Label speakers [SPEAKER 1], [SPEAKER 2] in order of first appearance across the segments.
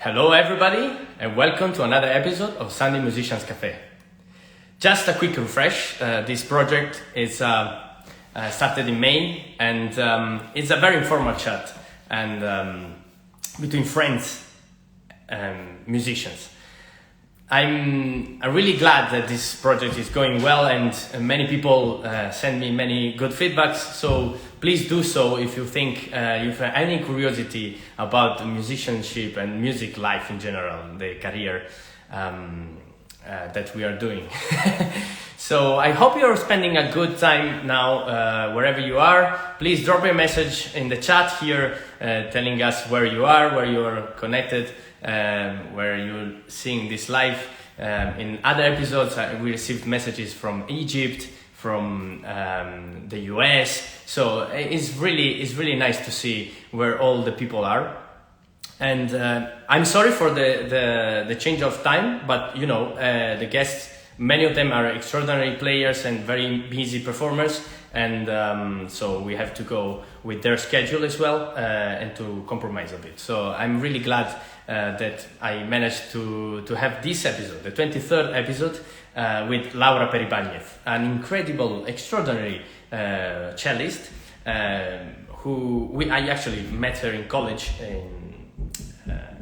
[SPEAKER 1] Hello everybody and welcome to another episode of Sunday Musicians Café. Just a quick refresh, this project is started in May and it's a very informal chat and between friends and musicians. I'm really glad that this project is going well and many people send me many good feedbacks, so please do so if you think you have any curiosity about musicianship and music life in general, the career that we are doing. So I hope you're spending a good time now wherever you are. Please drop a message in the chat here telling us where you are, where you're connected, where you're seeing this live. In other episodes we received messages from Egypt, from the US, so it's really nice to see where all the people are. And I'm sorry for the change of time, but you know, the guests, many of them are extraordinary players and very busy performers, and so we have to go with their schedule as well and to compromise a bit. So I'm really glad that I managed to have this episode, the 23rd episode, with Laura Peribanez, an incredible, extraordinary cellist I actually met her in college in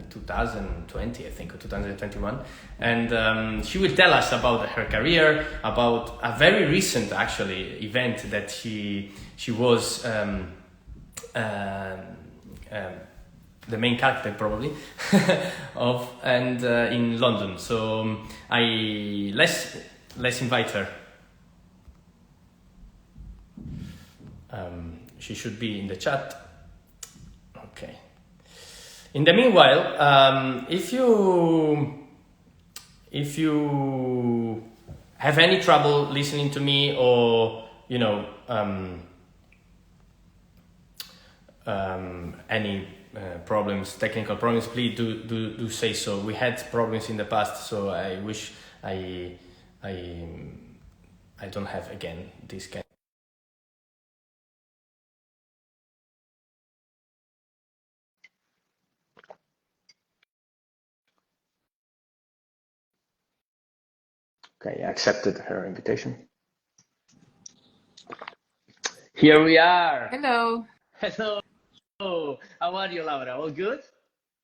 [SPEAKER 1] 2020, I think, or 2021, and she will tell us about her career, about a very recent actually event that she was the main character probably of, and in London. So let's invite her. She should be in the chat. Okay. In the meanwhile, if you have any trouble listening to me, or you know any problems, technical problems, please do say so. We had problems in the past, so I wish I don't have again this kind. Okay, I accepted her invitation. Here we are.
[SPEAKER 2] Hello.
[SPEAKER 1] Hello. How are you, Laura? All good?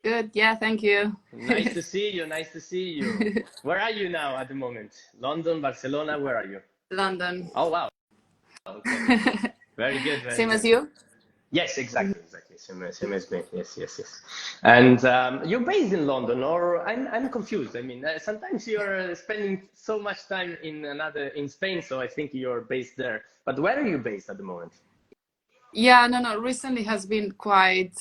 [SPEAKER 2] Good. Yeah, thank you.
[SPEAKER 1] Nice to see you. Nice to see you. Where are you now at the moment? London, Barcelona, where are you?
[SPEAKER 2] London.
[SPEAKER 1] Oh, wow. Okay. Very good.
[SPEAKER 2] Same as you?
[SPEAKER 1] Yes, exactly. Same as me. Yes. And you're based in London, or I'm confused. I mean, sometimes you're spending so much time in Spain, so I think you're based there. But where are you based at the moment?
[SPEAKER 2] Yeah, no. Recently has been quite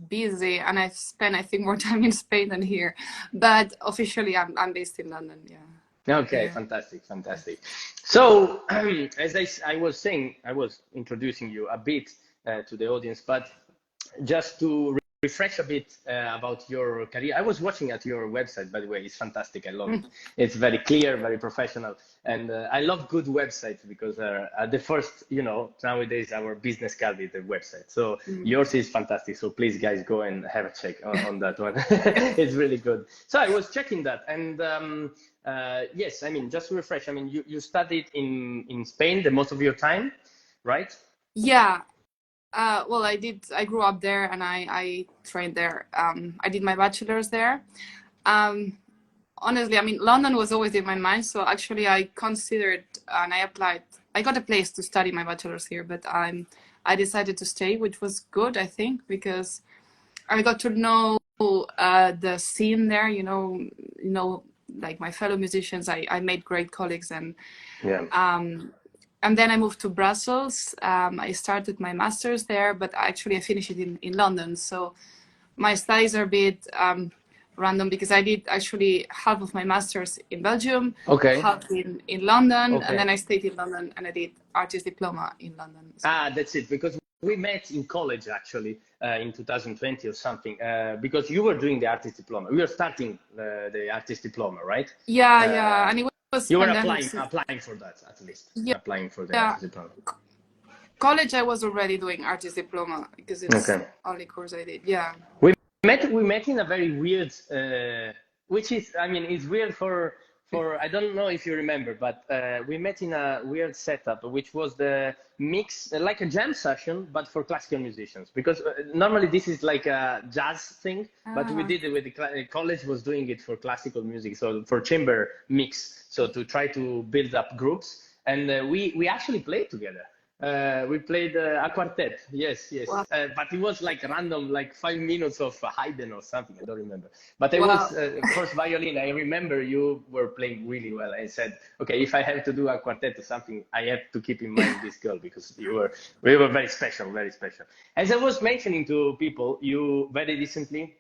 [SPEAKER 2] busy, and I've spent, I think, more time in Spain than here. But officially, I'm based in London. Yeah.
[SPEAKER 1] Okay,
[SPEAKER 2] yeah.
[SPEAKER 1] Fantastic. So, as I was saying, I was introducing you a bit to the audience, but just to refresh a bit about your career. I was watching at your website, by the way. It's fantastic. I love it. It's very clear, very professional, and I love good websites because the first, you know, nowadays our business card is the website. So yours is fantastic. So please, guys, go and have a check on that one. It's really good. So I was checking that, and yes, I mean, just to refresh. I mean, you studied in Spain the most of your time, right?
[SPEAKER 2] Yeah. Well, I did. I grew up there, and I trained there. I did my bachelor's there. Honestly, I mean, London was always in my mind. So actually, I considered and I applied. I got a place to study my bachelor's here, but I decided to stay, which was good, I think, because I got to know the scene there. You know, like my fellow musicians. I made great colleagues, and
[SPEAKER 1] yeah.
[SPEAKER 2] And then I moved to Brussels. I started my master's there, but actually I finished it in London. So my studies are a bit random because I did actually half of my master's in Belgium, half in London, and then I stayed in London and I did artist diploma in London.
[SPEAKER 1] So. That's it, because we met in college actually in 2020 or something, because you were doing the artist diploma. We were starting the artist diploma, right?
[SPEAKER 2] Yeah, and it was
[SPEAKER 1] you were applying for that, at least.
[SPEAKER 2] Yeah.
[SPEAKER 1] Applying for the artist diploma.
[SPEAKER 2] College, I was already doing artist diploma because it's the only course I did. Yeah.
[SPEAKER 1] we met in a very weird, which is, I mean, it's weird for I don't know if you remember, but we met in a weird setup, which was the mix, like a jam session, but for classical musicians. Because normally this is like a jazz thing, but we did it with the college was doing it for classical music, so for chamber mix, so to try to build up groups, and we actually played together. We played a quartet, yes.
[SPEAKER 2] Wow.
[SPEAKER 1] But it was like random, like 5 minutes of Haydn or something, I don't remember. But it
[SPEAKER 2] Wow.
[SPEAKER 1] was first violin. I remember you were playing really well. I said, okay, if I have to do a quartet or something, I have to keep in mind this girl, because we were very special, very special. As I was mentioning to people, you very recently,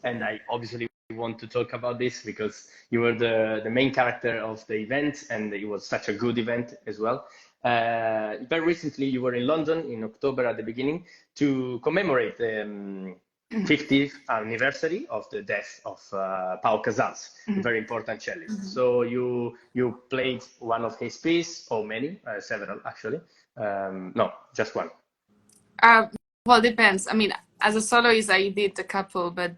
[SPEAKER 1] and I obviously want to talk about this because you were the main character of the event, and it was such a good event as well. Very recently, you were in London in October at the beginning to commemorate the 50th anniversary of the death of Pau Casals, a very important cellist. So you played one of his pieces, or many, several actually. No, just one.
[SPEAKER 2] Well, depends. I mean, as a soloist, I did a couple, but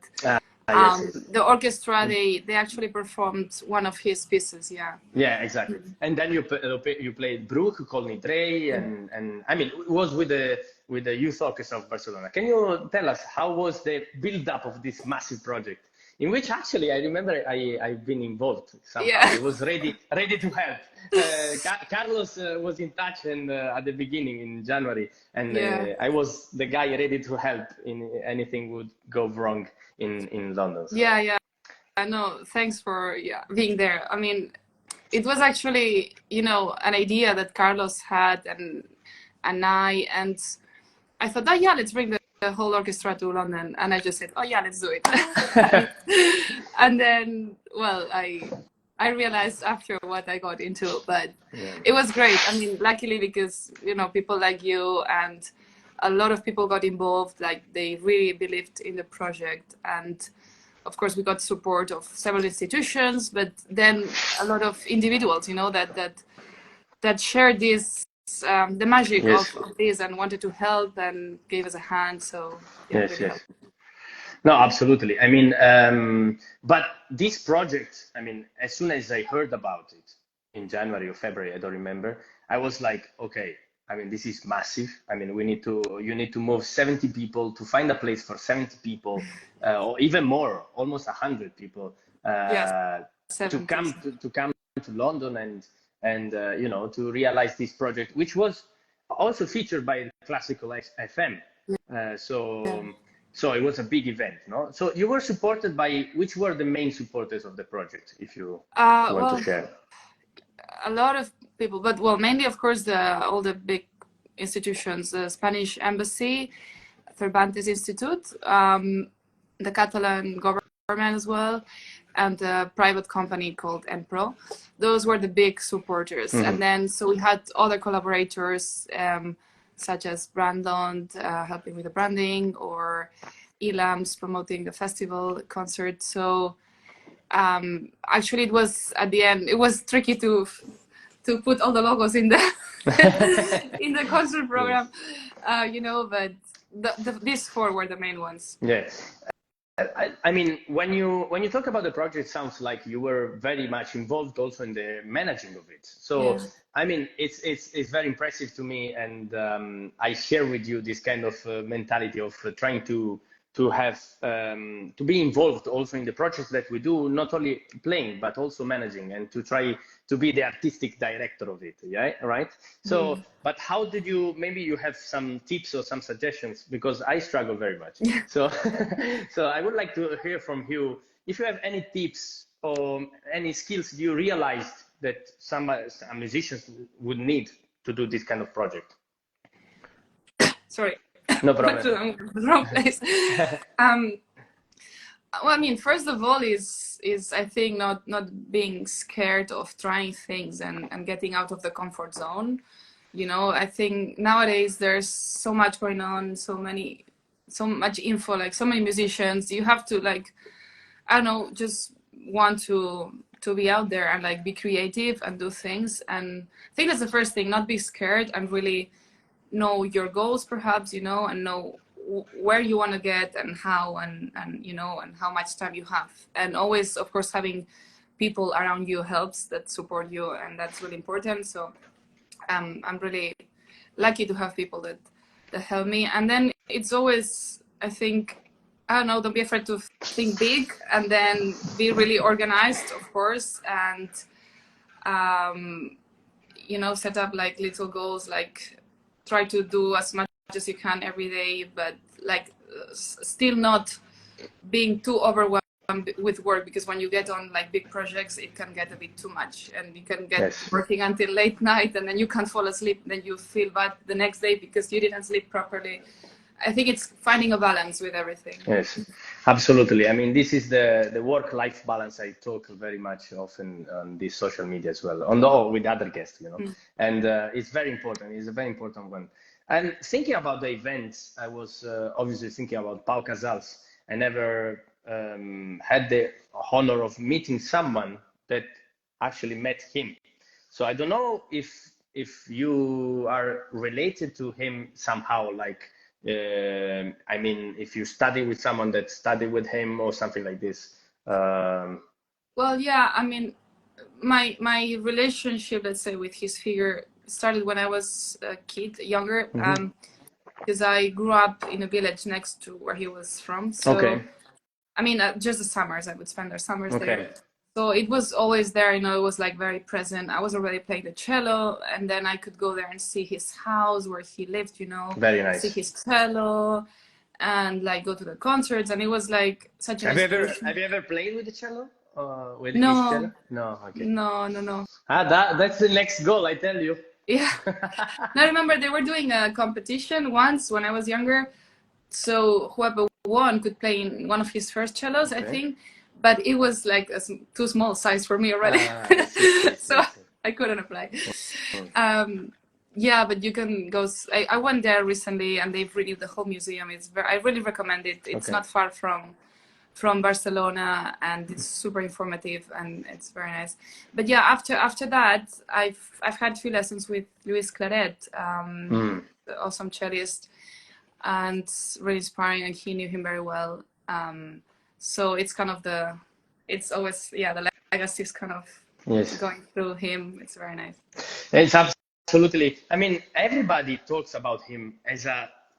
[SPEAKER 1] Yes.
[SPEAKER 2] the orchestra, they actually performed one of his pieces.
[SPEAKER 1] Yeah, exactly. And then you played Bruch, called Nidrei, and I mean, it was with the Youth Orchestra of Barcelona. Can you tell us how was the build-up of this massive project, in which actually I remember I've been involved somehow.
[SPEAKER 2] Yeah.
[SPEAKER 1] I was ready to help. Carlos was in touch, and at the beginning in January, and I was the guy ready to help in anything would go wrong in London. So.
[SPEAKER 2] Yeah. No, thanks for being there. I mean, it was actually, an idea that Carlos had, and I thought, let's bring the whole orchestra to London, and I just said, let's do it. And then, well, I realized after what I got into, but it was great. I mean, luckily, because people like you and a lot of people got involved, like they really believed in the project, and of course we got support of several institutions, but then a lot of individuals, that shared this the magic of this and wanted to help and gave us a hand. So
[SPEAKER 1] yes. No, absolutely. I mean, but this project, I mean, as soon as I heard about it in January or February, I don't remember, I was like, okay, I mean, this is massive. I mean, you need to move 70 people to find a place for 70 people, or even more, almost 100 people, to come to London and to realize this project, which was also featured by Classical FM. So it was a big event, no? So you were supported by, which were the main supporters of the project, if you want to share?
[SPEAKER 2] A lot of people, but mainly, of course, all the big institutions, the Spanish Embassy, Cervantes Institute, the Catalan Government as well, and a private company called Enpro. Those were the big supporters. And then, so we had other collaborators, such as Brandon helping with the branding, or Elams promoting the festival concert. So actually, it was at the end, it was tricky to put all the logos in the in the concert program, but these four were the main ones.
[SPEAKER 1] I mean, when you talk about the project, it sounds like you were very much involved also in the managing of it. So I mean, it's very impressive to me, and I share with you this kind of mentality of trying to have to be involved also in the projects that we do, not only playing but also managing, and to try to be the artistic director of it. Right. So but how did you, maybe you have some tips or some suggestions, because I struggle very much. So I would like to hear from you if you have any tips or any skills you realized that some musicians would need to do this kind of project.
[SPEAKER 2] Sorry.
[SPEAKER 1] No problem.
[SPEAKER 2] Wrong place. Well, I mean, first of all, is I think not being scared of trying things and getting out of the comfort zone. I think nowadays there's so much going on, so much info, like so many musicians. You have to, like, I don't know, just want to be out there and like be creative and do things. And I think that's the first thing, not be scared and really know your goals, perhaps, and know where you want to get and how, and you know, and how much time you have. And always, of course, having people around you helps, that support you, and that's really important. So I'm really lucky to have people that help me. And then it's always, I think, I don't know, don't be afraid to think big, and then be really organized, of course, and you know, set up like little goals, like try to do as much as you can every day, but like still not being too overwhelmed with work, because when you get on like big projects, it can get a bit too much, and you can get working until late night, and then you can't fall asleep, then you feel bad the next day because you didn't sleep properly. I think it's finding a balance with everything.
[SPEAKER 1] Yes, absolutely. I mean, this is the work-life balance I talk very much often on this social media as well, with other guests, you know. And it's very important. It's a very important one. And thinking about the events, I was obviously thinking about Pau Casals. I never had the honor of meeting someone that actually met him. So I don't know if you are related to him somehow, like, I mean, if you study with someone that studied with him or something like this.
[SPEAKER 2] Well, yeah, I mean, my relationship, let's say, with his figure started when I was a kid, younger, because I grew up in a village next to where he was from. So, I mean, just the summers, I would spend our summers there. So it was always there, you know, it was like very present. I was already playing the cello, and then I could go there and see his house where he lived, you know,
[SPEAKER 1] very nice.
[SPEAKER 2] See his cello, and like go to the concerts, and it was like such an inspiration.
[SPEAKER 1] Have you ever played with the cello? With
[SPEAKER 2] No.
[SPEAKER 1] his cello? No, okay.
[SPEAKER 2] No.
[SPEAKER 1] That's the next goal, I tell you.
[SPEAKER 2] Yeah. I remember they were doing a competition once when I was younger. So whoever won could play in one of his first cellos, I think. But it was like a too small size for me already. So I couldn't apply. Yeah, but you can go. I went there recently, and they've renewed the whole museum. I really recommend it. It's not far from Barcelona, and it's super informative, and it's very nice. But yeah, after that, I've had few lessons with Luis Claret, the awesome cellist, and really inspiring, and he knew him very well. So it's kind of it's always, the legacy is kind of going through him. It's very nice.
[SPEAKER 1] It's absolutely. I mean, everybody talks about him as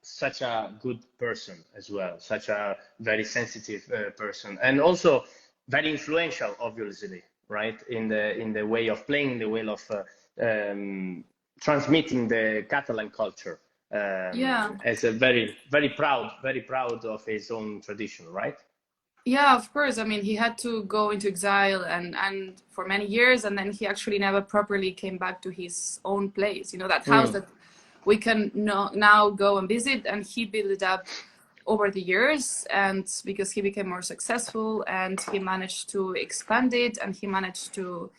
[SPEAKER 1] such a good person as well, such a very sensitive person, and also very influential, obviously, right? In the way of playing, the way of transmitting the Catalan culture. As a very proud of his own tradition, right?
[SPEAKER 2] Yeah, of course. I mean, he had to go into exile and for many years, and then he actually never properly came back to his own place. You know, that house that we can now go and visit, and he built it up over the years, and because he became more successful, and he managed to expand it, and he managed to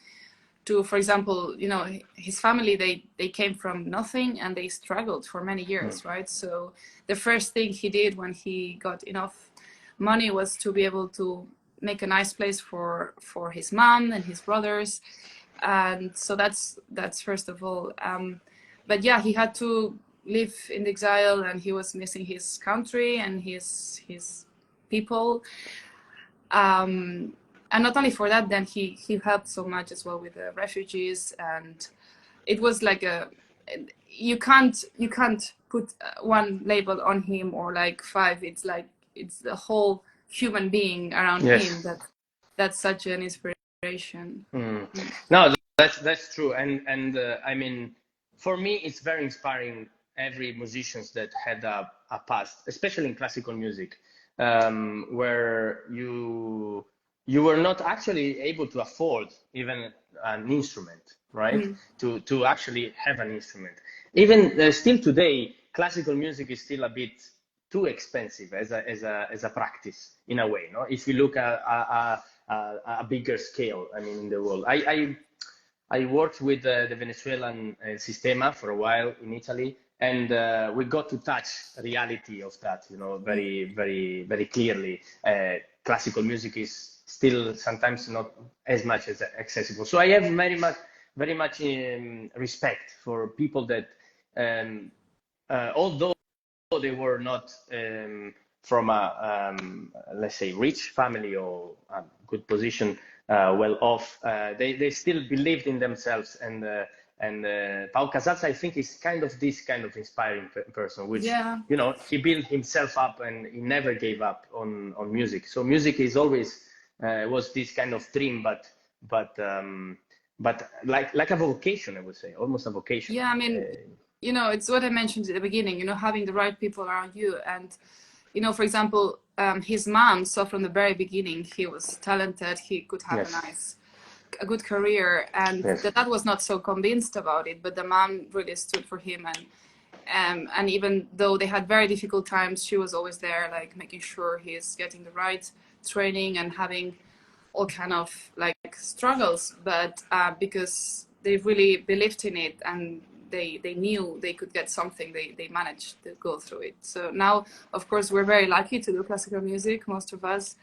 [SPEAKER 2] for example, you know, his family, they came from nothing, and they struggled for many years, right? So the first thing he did when he got enough money was to be able to make a nice place for his mom and his brothers, and so that's first of all. But yeah, he had to live in exile, and he was missing his country and his people. And not only for that, then he helped so much as well with the refugees, and it was like you can't put one label on him or like five. It's like it's the whole human being around him that's such an inspiration.
[SPEAKER 1] No, that's true, and I mean, for me, it's very inspiring. Every musicians that had a past, especially in classical music, where you were not actually able to afford even an instrument, right? To actually have an instrument. Even still today, classical music is still a bit too expensive as a practice in a way, no? If you look at a bigger scale, I mean, in the world. I worked with the Venezuelan Sistema for a while in Italy, and we got to touch reality of that, you know, very clearly. Classical music is still sometimes not as much as accessible. So I have very much respect for people that, although they were not from a let's say rich family or a good position, well off, they still believed in themselves, and Pau Casals, I think, is kind of this kind of inspiring person, which,
[SPEAKER 2] Yeah.
[SPEAKER 1] you know, he built himself up and he never gave up on music. So music is always was this kind of dream, but like a vocation, I would say, almost a vocation.
[SPEAKER 2] Yeah, I mean, you know, it's what I mentioned at the beginning, you know, having the right people around you. And, you know, for example, his mom saw from the very beginning he was talented, he could have
[SPEAKER 1] Yes.
[SPEAKER 2] a good career, and
[SPEAKER 1] Yes.
[SPEAKER 2] the dad was not so convinced about it, but the mom really stood for him. And even though they had very difficult times, she was always there, like making sure he's getting the right training and having all kind of like struggles, but because they really believed in it and they knew they could get something, they managed to go through it. So now, of course, we're very lucky to do classical music, most of us,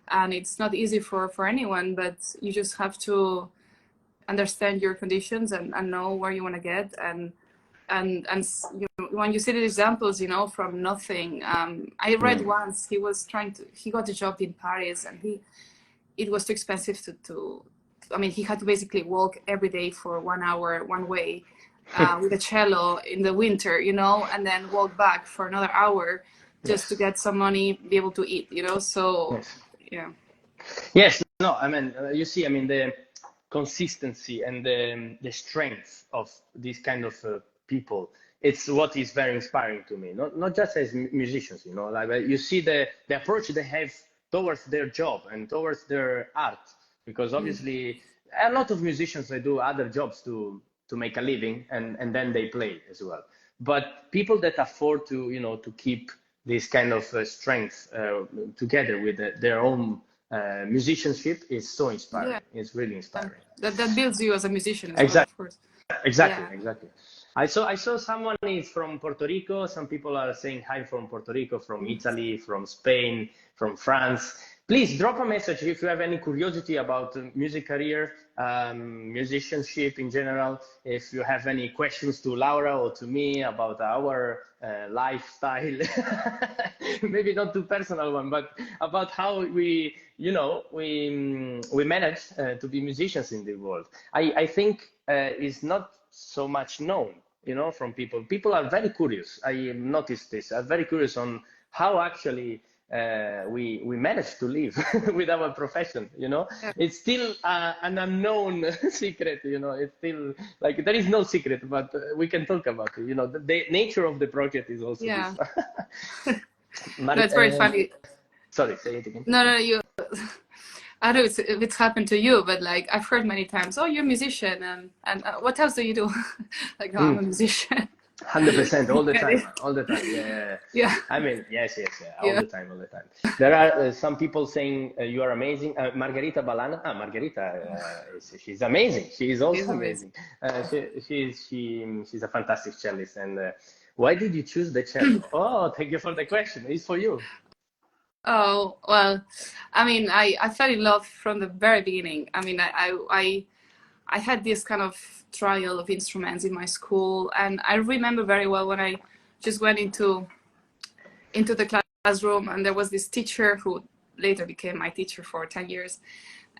[SPEAKER 2] and it's not easy for anyone, but you just have to understand your conditions and know where you want to get, and you know, when you see the examples, you know, from nothing. I read once he got a job in Paris, and it was too expensive to I mean, he had to basically walk every day for 1 hour one way with a cello in the winter, you know, and then walk back for another hour just to get some money, be able to eat, you know. So yeah.
[SPEAKER 1] Yes, no, I mean, you see, I mean, the consistency and the strength of these kind of people, it's what is very inspiring to me. Not just as musicians, you know, like you see the approach they have towards their job and towards their art, because obviously a lot of musicians, they do other jobs to make a living, and then they play as well. But people that afford to, you know, to keep this kind of strength together with their own musicianship is so inspiring.
[SPEAKER 2] Yeah.
[SPEAKER 1] It's really inspiring.
[SPEAKER 2] That builds you as a musician as well,
[SPEAKER 1] Exactly.
[SPEAKER 2] of course.
[SPEAKER 1] Exactly,
[SPEAKER 2] Yeah.
[SPEAKER 1] exactly. I saw someone is from Puerto Rico. Some people are saying hi from Puerto Rico, from Italy, from Spain, from France. Please drop a message if you have any curiosity about music career, musicianship in general. If you have any questions to Laura or to me about our lifestyle, maybe not too personal one, but about how we, you know, we manage to be musicians in the world. I think is not so much known, you know, from people. People are very curious. I noticed this. Are very curious on how actually we manage to live with our profession. You know,
[SPEAKER 2] Yeah.
[SPEAKER 1] it's still an unknown secret. You know, it's still like there is no secret, but we can talk about it. You know, the nature of the project is also
[SPEAKER 2] Yeah.
[SPEAKER 1] this.
[SPEAKER 2] No, it's very funny.
[SPEAKER 1] Sorry, say it again.
[SPEAKER 2] No, you. I don't know if it's happened to you, but like I've heard many times, oh, you're a musician, and what else do you do? Like, no, I'm a musician.
[SPEAKER 1] 100%, all the
[SPEAKER 2] Get
[SPEAKER 1] time,
[SPEAKER 2] it?
[SPEAKER 1] all the time. Yeah.
[SPEAKER 2] Yeah.
[SPEAKER 1] I mean, yes, yeah, all
[SPEAKER 2] Yeah.
[SPEAKER 1] the time, all the time. There are some people saying you are amazing. Margarita Balana, Margarita, she's amazing. She is
[SPEAKER 2] It's
[SPEAKER 1] also
[SPEAKER 2] amazing.
[SPEAKER 1] amazing. She's a fantastic cellist. And why did you choose the cello? Oh, thank you for the question. It's for you.
[SPEAKER 2] Oh, well, I mean, I fell in love from the very beginning. I mean, I had this kind of trial of instruments in my school, and I remember very well when I just went into the classroom, and there was this teacher who later became my teacher for 10 years,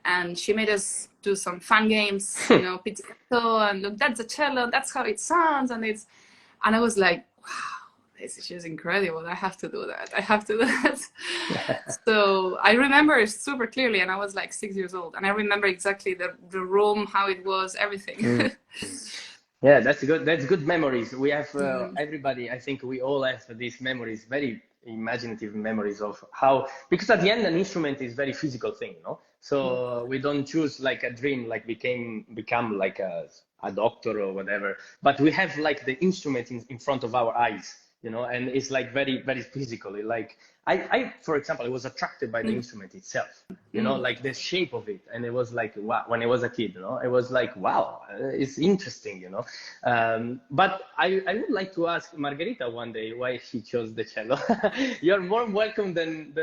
[SPEAKER 2] and she made us do some fun games, you know, pizzicato, and look, that's a cello, that's how it sounds, and I was like, wow, this is just incredible. I have to do that. I have to do that. So I remember it super clearly, and I was like 6 years old, and I remember exactly the room, how it was, everything.
[SPEAKER 1] Yeah, that's good. That's good memories. We have everybody. I think we all have these memories, very imaginative memories of how. Because at the end, an instrument is very physical thing, you know. So we don't choose like a dream, like become like a doctor or whatever. But we have like the instrument in front of our eyes, you know, and it's like very very physical. Like for example, I was attracted by the instrument itself, you know, like the shape of it, and it was like wow. When I was a kid, you know, it was like wow, it's interesting, you know. But I would like to ask Margarita one day why she chose the cello. You're more welcome than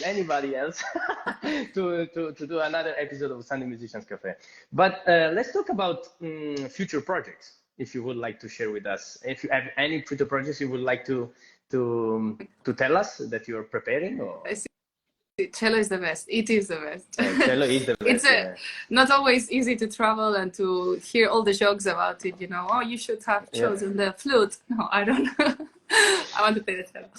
[SPEAKER 1] anybody else to do another episode of Sunday Musicians Cafe. But let's talk about future projects. If you would like to share with us, if you have any future projects you would like to to tell us that you're preparing? Or?
[SPEAKER 2] Cello is the best. It is the best.
[SPEAKER 1] Cello is the best.
[SPEAKER 2] It's not always easy to travel and to hear all the jokes about it. You know, oh, you should have chosen the flute. No, I don't. I want to play the cello.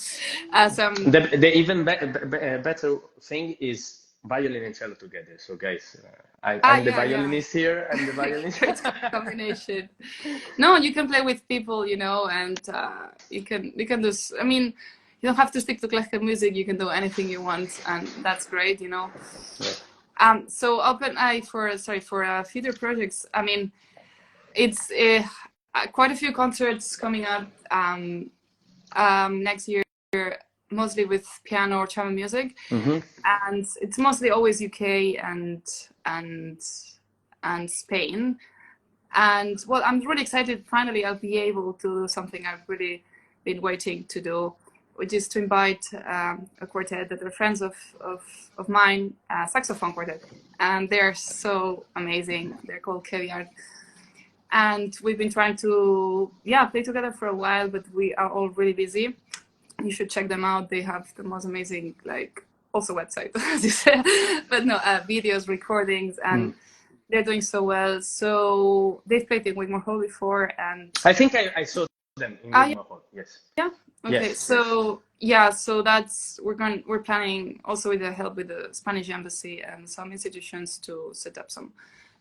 [SPEAKER 1] The even better thing is violin and cello together. So guys, I'm the violinist here. I'm the violinist.
[SPEAKER 2] Great combination. No, you can play with people, you know, and you can do. I mean, you don't have to stick to classical music. You can do anything you want, and that's great, you know. Yeah. So open eye for future projects. I mean, it's quite a few concerts coming up next year, mostly with piano or chamber music, and it's mostly always UK and Spain. And well, I'm really excited. Finally, I'll be able to do something I've really been waiting to do, which is to invite a quartet that are friends of mine, saxophone quartet, and they're so amazing. They're called Caviar, and we've been trying to play together for a while, but we are all really busy. You should check them out. They have the most amazing, like, also website, as you said, but no, videos, recordings, and they're doing so well. So they've played in Wigmore Hall before, and
[SPEAKER 1] I think I saw them in Wigmore Hall. Yes.
[SPEAKER 2] Yeah. Okay. Yes. So so that's we're planning also with the help with the Spanish embassy and some institutions to set up some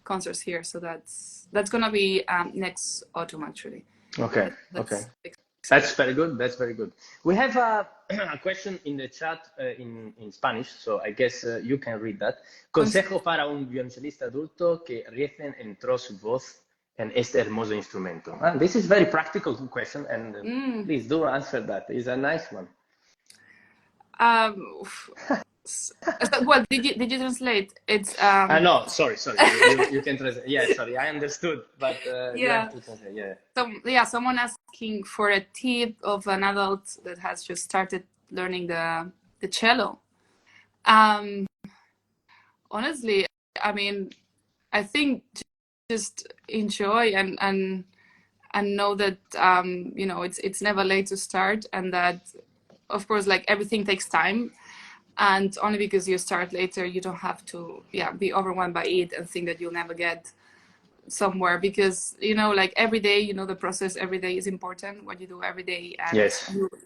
[SPEAKER 2] concerts here. So that's gonna be next autumn actually.
[SPEAKER 1] Okay. That's very good. That's very good. We have a question in the chat in Spanish, so I guess you can read that. Consejo para un violonchelista adulto que riece entró su voz en este hermoso instrumento. This is very practical question, and please do answer that. It's a nice one.
[SPEAKER 2] Well, did you translate? It's
[SPEAKER 1] no, sorry. You can translate. Yeah, sorry, I understood, but you have to translate. Yeah.
[SPEAKER 2] Someone asking for a tip of an adult that has just started learning the cello. Honestly, I mean, I think just enjoy and know that you know, it's never late to start, and that of course, like, everything takes time. And only because you start later, you don't have to be overwhelmed by it and think that you'll never get somewhere, because, you know, like, every day, you know, the process every day is important, what you do every day. And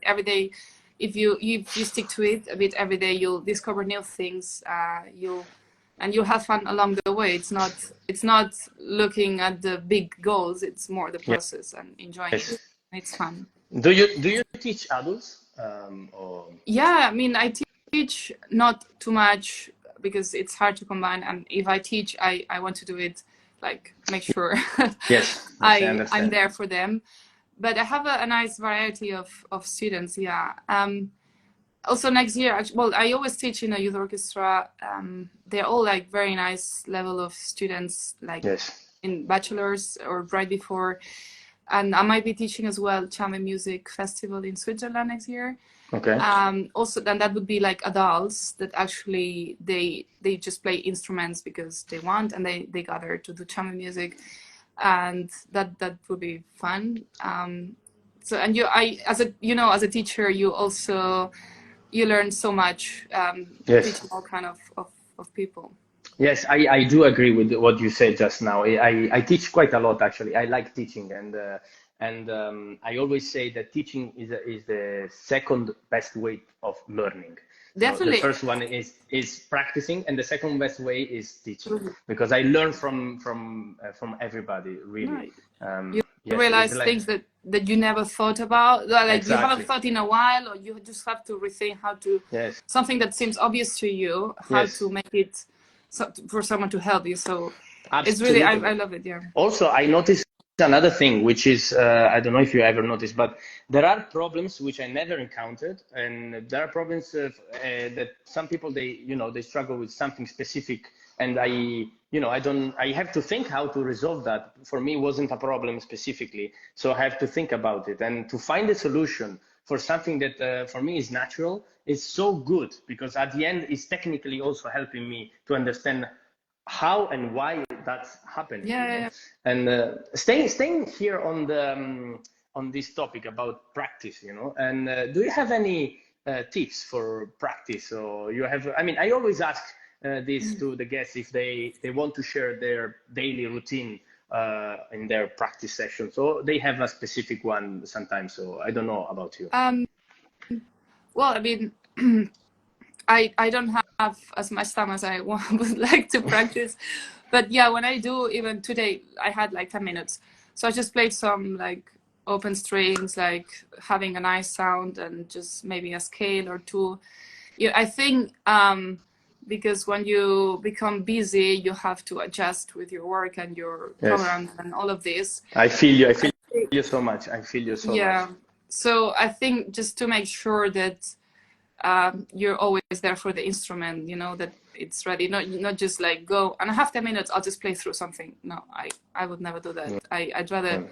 [SPEAKER 2] every day, if you stick to it a bit every day, you'll discover new things, you'll have fun along the way. It's not looking at the big goals, it's more the process and enjoying it. It's fun.
[SPEAKER 1] Do you teach adults?
[SPEAKER 2] Yeah, I mean, I teach not too much because it's hard to combine, and if I teach, I want to do it, like, make sure I'm there for them. But I have a nice variety of students. Also next year, well, I always teach in a youth orchestra. They're all, like, very nice level of students, like in bachelor's or right before. And I might be teaching as well chamber music festival in Switzerland next year.
[SPEAKER 1] Okay.
[SPEAKER 2] Also, then that would be like adults that actually they just play instruments because they want, and they gather to do chamber music, and that would be fun. So, and as a teacher, you learn so much teaching all kind of people.
[SPEAKER 1] Yes, I do agree with what you said just now. I teach quite a lot, actually. I like teaching, and I always say that teaching is the second best way of learning.
[SPEAKER 2] Definitely.
[SPEAKER 1] So the first one is practicing, and the second best way is teaching, because I learn from everybody, really.
[SPEAKER 2] Right. You realize things that you never thought about, like you haven't thought in a while, or you just have to rethink how to something that seems obvious to you, how to make it for someone to help you. So it's really, I love it. Yeah.
[SPEAKER 1] Also, I noticed another thing, which is I don't know if you ever noticed, but there are problems which I never encountered, and there are problems that some people they struggle with something specific, and I have to think how to resolve that. For me, it wasn't a problem specifically, so I have to think about it and to find a solution for something that for me is natural. It's so good, because at the end it's technically also helping me to understand how and why that's happening.
[SPEAKER 2] Yeah.
[SPEAKER 1] And staying here on the on this topic about practice, you know. And do you have any tips for practice? Or you have? I mean, I always ask this to the guests if they want to share their daily routine in their practice session. So they have a specific one sometimes. So I don't know about you.
[SPEAKER 2] Well, I mean, I don't have as much time as I would like to practice, but yeah, when I do, even today, I had like 10 minutes. So I just played some like open strings, like having a nice sound and just maybe a scale or two. Yeah, I think because when you become busy, you have to adjust with your work and your program and all of this.
[SPEAKER 1] I feel you. I feel you so much. I feel you so much.
[SPEAKER 2] Yeah. So I think just to make sure that you're always there for the instrument, you know, that it's ready, not just like go and I have 10 minutes, I'll just play through something. No, I would never do that. I'd rather,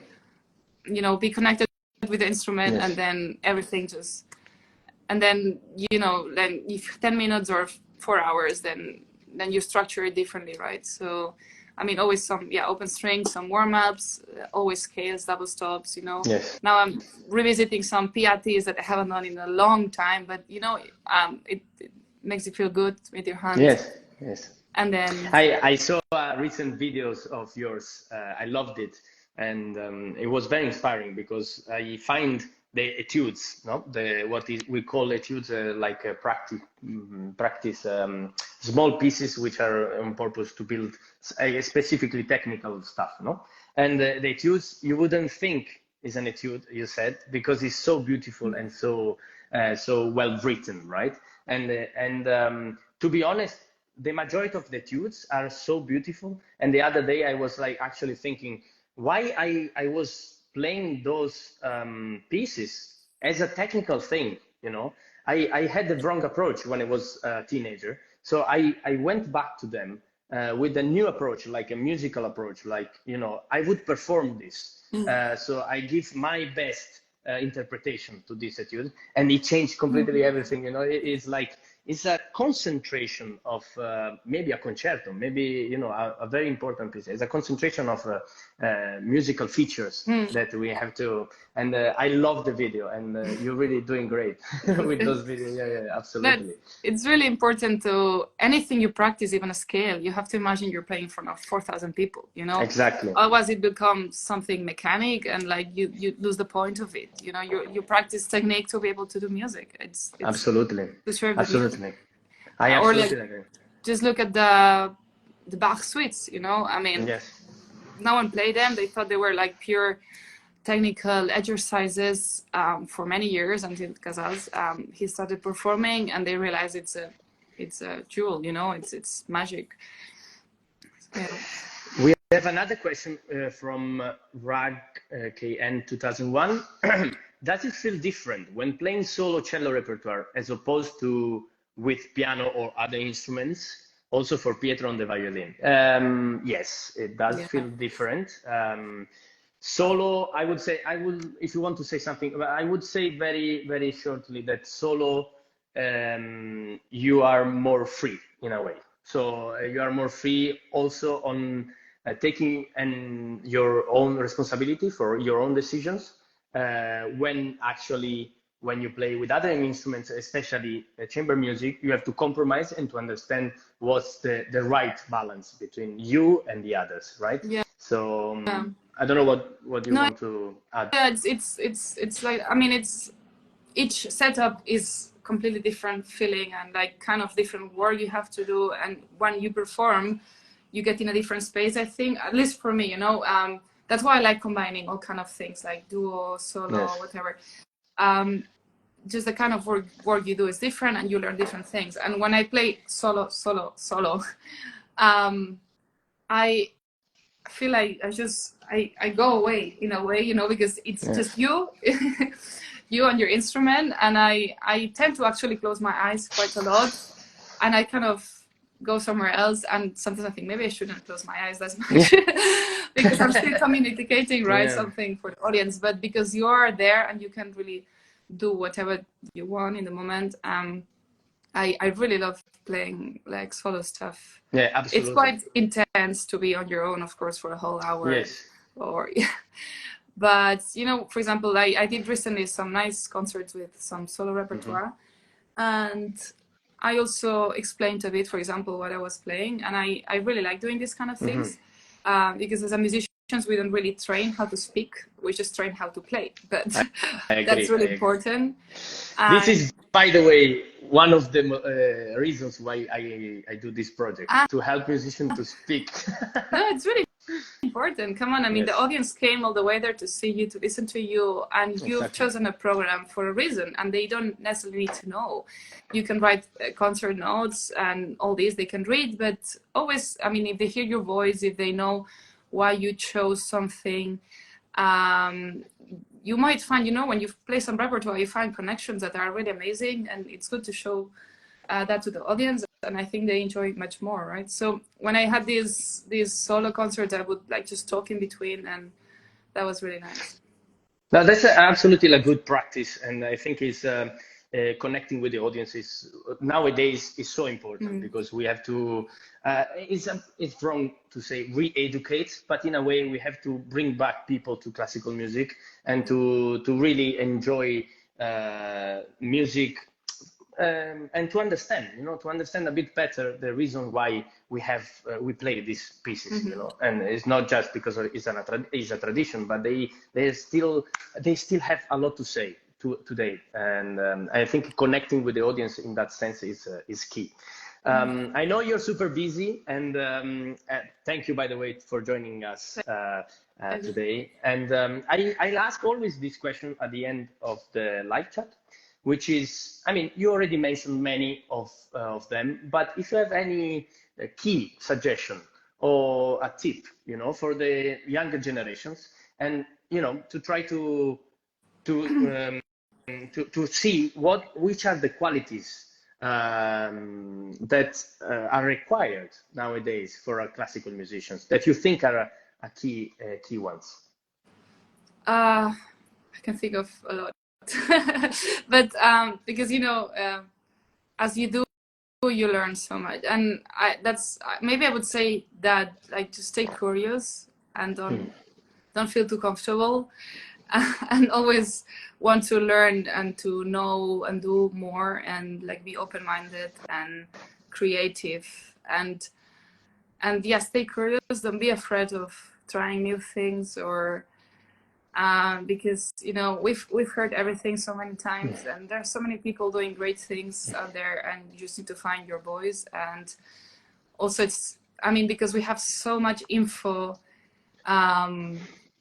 [SPEAKER 2] you know, be connected with the instrument and then everything just, and then, you know, then if 10 minutes or 4 hours, then you structure it differently, right? So, I mean, always some, open strings, some warm-ups, always scales, double stops, you know.
[SPEAKER 1] Yes.
[SPEAKER 2] Now I'm revisiting some PRTs that I haven't done in a long time, but, you know, it makes you feel good with your hands.
[SPEAKER 1] Yes, yes.
[SPEAKER 2] And then...
[SPEAKER 1] I saw recent videos of yours. I loved it. And it was very inspiring because I find the etudes, no, we call etudes, like practice small pieces which are on purpose to build specifically technical stuff, no. And the etudes you wouldn't think is an etude, you said, because it's so beautiful and so well written, right? And to be honest, the majority of the etudes are so beautiful. And the other day I was like actually thinking why I was playing those pieces as a technical thing, you know. I had the wrong approach when I was a teenager. So I went back to them with a new approach, like a musical approach, like, you know, I would perform this. So I give my best interpretation to this etude, and it changed completely everything, you know. It's a concentration of maybe a concerto, maybe, you know, a very important piece. It's a concentration of musical features that we have to, and I love the video, and you're really doing great with those videos. Yeah, absolutely.
[SPEAKER 2] It's really important to, anything you practice, even a scale, you have to imagine you're playing in front of 4,000 people, you know?
[SPEAKER 1] Exactly.
[SPEAKER 2] Otherwise it becomes something mechanic and like you lose the point of it, you know? You practice technique to be able to do music. It's
[SPEAKER 1] absolutely. Absolutely. I absolutely agree.
[SPEAKER 2] Just look at the Bach suites, you know. I mean, no one played them. They thought they were like pure technical exercises for many years until Casals he started performing, and they realized it's a jewel, you know. It's magic. Yeah.
[SPEAKER 1] We have another question from Rag KN 2001. Does it feel different when playing solo cello repertoire as opposed to with piano or other instruments? Also for Pietro on the violin. Yes, it does feel different. Solo, I would say, if you want to say something, I would say very, very shortly that solo, you are more free in a way. So you are more free also on taking your own responsibility for your own decisions. When you play with other instruments, especially chamber music, you have to compromise and to understand what's the right balance between you and the others, right?
[SPEAKER 2] Yeah.
[SPEAKER 1] So I don't know what you want to add.
[SPEAKER 2] Yeah, it's like, I mean, each setup is completely different feeling and like kind of different work you have to do, and when you perform, you get in a different space. I think, at least for me, you know, that's why I like combining all kind of things like duo, solo, whatever. Just the kind of work you do is different, and you learn different things. And when I play solo, I feel like I go away in a way, you know, because it's just you, you and your instrument. And I tend to actually close my eyes quite a lot, and I kind of go somewhere else. And sometimes I think maybe I shouldn't close my eyes that much because I'm still communicating, right? Something for the audience, but because you are there and you can really do whatever you want in the moment. I really love playing like solo stuff.
[SPEAKER 1] Yeah, absolutely.
[SPEAKER 2] It's quite intense to be on your own, of course, for a whole hour.
[SPEAKER 1] Yes.
[SPEAKER 2] Or But you know, for example, I did recently some nice concerts with some solo repertoire, and I also explained a bit, for example, what I was playing, and I really like doing these kind of things because as a musicians we don't really train how to speak, we just train how to play. But
[SPEAKER 1] I agree,
[SPEAKER 2] that's really important.
[SPEAKER 1] This
[SPEAKER 2] And,
[SPEAKER 1] is, by the way, one of the reasons why I do this project, to help musicians to speak.
[SPEAKER 2] no, it's really important. Come on, I mean,
[SPEAKER 1] Yes.
[SPEAKER 2] the audience came all the way there to see you, to listen to you, and you've
[SPEAKER 1] Exactly.
[SPEAKER 2] chosen a program for a reason, and they don't necessarily need to know. You can write concert notes and all these they can read, but always, I mean, if they hear your voice, if they know why you chose something, you might find, you know, when you play some repertoire, you find connections that are really amazing, and it's good to show that to the audience, and I think they enjoy it much more, right? So when I had these solo concerts, I would like just talk in between, and that was really nice.
[SPEAKER 1] Now, that's absolutely a good practice, and I think it's connecting with the audience is nowadays is so important because we have to. It's wrong to say re-educate, but in a way we have to bring back people to classical music and to really enjoy music. And to understand, you know, to understand a bit better the reason why we play these pieces, you know, and it's not just because it's a tradition, but they still have a lot to say today, and I think connecting with the audience in that sense is key. I know you're super busy, and thank you, by the way, for joining us today. And I'll ask always this question at the end of the live chat, which is, I mean, you already mentioned many of them, but if you have any key suggestion or a tip, you know, for the younger generations, and you know, to try to see which are the qualities that are required nowadays for our classical musicians that you think are a key ones.
[SPEAKER 2] I can think of a lot. But because you know, as you do, you learn so much, and that's maybe I would say that, like, to stay curious and don't feel too comfortable, and always want to learn and to know and do more, and like be open-minded and creative, and yeah, stay curious. Don't be afraid of trying new things, or because you know we've heard everything so many times, and there's so many people doing great things out there, and you just need to find your voice. And also, it's, I mean, because we have so much info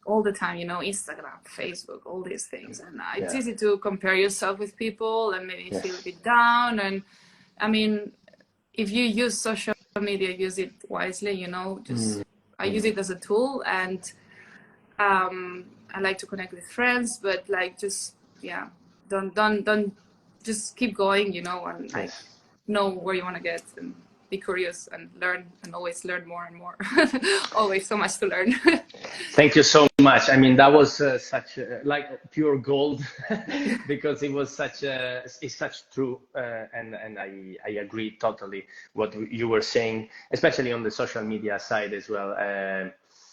[SPEAKER 2] all the time, you know, Instagram, Facebook, all these things, and it's easy to compare yourself with people and maybe feel a bit down. And I mean, if you use social media, use it wisely, you know. Just I use it as a tool, and I like to connect with friends, but like, just don't just keep going, you know, and like know where you want to get, and be curious and learn, and always learn more and more. Always so much to learn.
[SPEAKER 1] Thank you so much. I mean, that was such like pure gold because it was it's such true, and I agree totally what you were saying, especially on the social media side as well.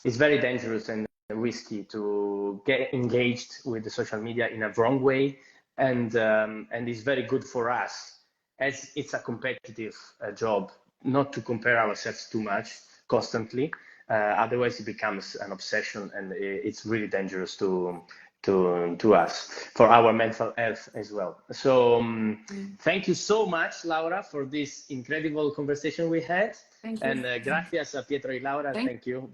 [SPEAKER 1] It's very dangerous and risky to get engaged with the social media in a wrong way, and it's very good for us, as it's a competitive job, not to compare ourselves too much constantly. Otherwise, it becomes an obsession, and it's really dangerous to us, for our mental health as well. So thank you so much, Laura, for this incredible conversation we had.
[SPEAKER 2] Thank you.
[SPEAKER 1] And gracias a Pietro y Laura. Thank you.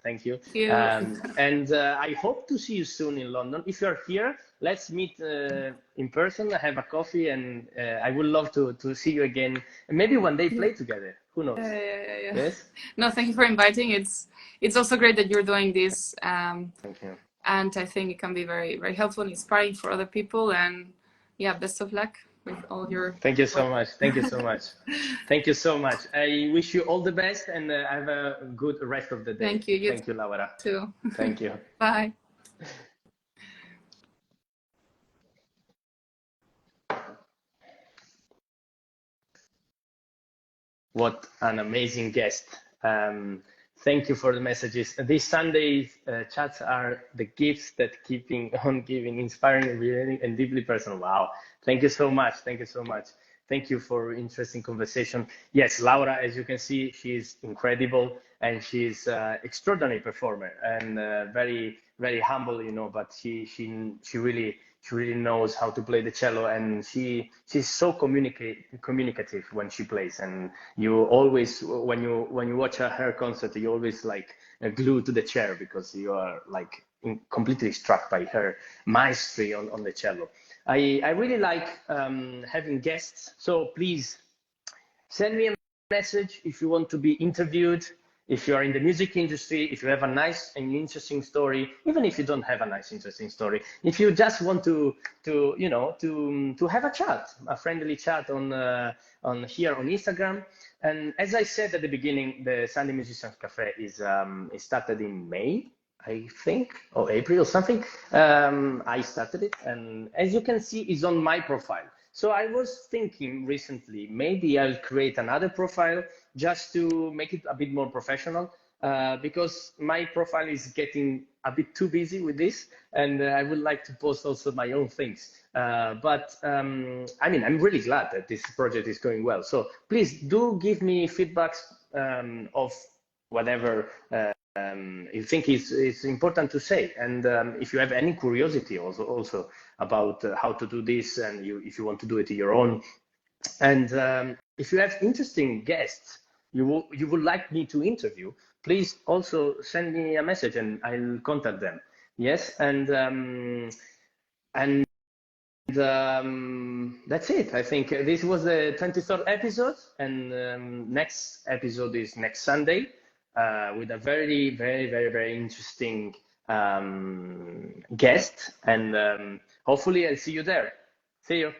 [SPEAKER 1] And I hope to see you soon in London. If you're here, let's meet in person, have a coffee, and I would love to see you again. And maybe one day play together. Who knows?
[SPEAKER 2] Yeah.
[SPEAKER 1] Yes.
[SPEAKER 2] No, thank you for inviting. It's also great that you're doing this.
[SPEAKER 1] Thank you.
[SPEAKER 2] And I think it can be very, very helpful and inspiring for other people. And yeah, best of luck with all your.
[SPEAKER 1] Thank you so much. Thank you so much. Thank you so much. I wish you all the best, and have a good rest of the day.
[SPEAKER 2] Thank you.
[SPEAKER 1] Thank you, Laura.
[SPEAKER 2] Too.
[SPEAKER 1] Thank you.
[SPEAKER 2] Bye.
[SPEAKER 1] What an amazing guest. Thank you for the messages. These Sundays chats are the gifts that keeping on giving, inspiring, revealing, and deeply personal. Wow. Thank you so much. Thank you so much. Thank you for interesting conversation. Yes, Laura, as you can see, she's incredible and she's extraordinary performer and very, very humble, you know, but she really knows how to play the cello, and she's so communicative when she plays. And you always, when you watch her concert, you always like glued to the chair because you are like completely struck by her maestry on the cello. I really like having guests, so please send me a message if you want to be interviewed, if you are in the music industry, if you have a nice and interesting story, even if you don't have a nice, interesting story, if you just want to have a chat, a friendly chat on here on Instagram. And as I said at the beginning, the Sunday Musicians Café is started in May, I think, or April or something. I started it, and as you can see, it's on my profile. So I was thinking recently, maybe I'll create another profile just to make it a bit more professional, because my profile is getting a bit too busy with this, and I would like to post also my own things. But I mean, I'm really glad that this project is going well. So please do give me feedbacks of whatever you think is important to say, and if you have any curiosity also about how to do this, and if you want to do it your own, and if you have interesting guests you would like me to interview, please also send me a message and I'll contact them. Yes, and that's it. I think this was the 23rd episode, and next episode is next Sunday, with a very, very, very, very interesting guest, and hopefully I'll see you there. See you.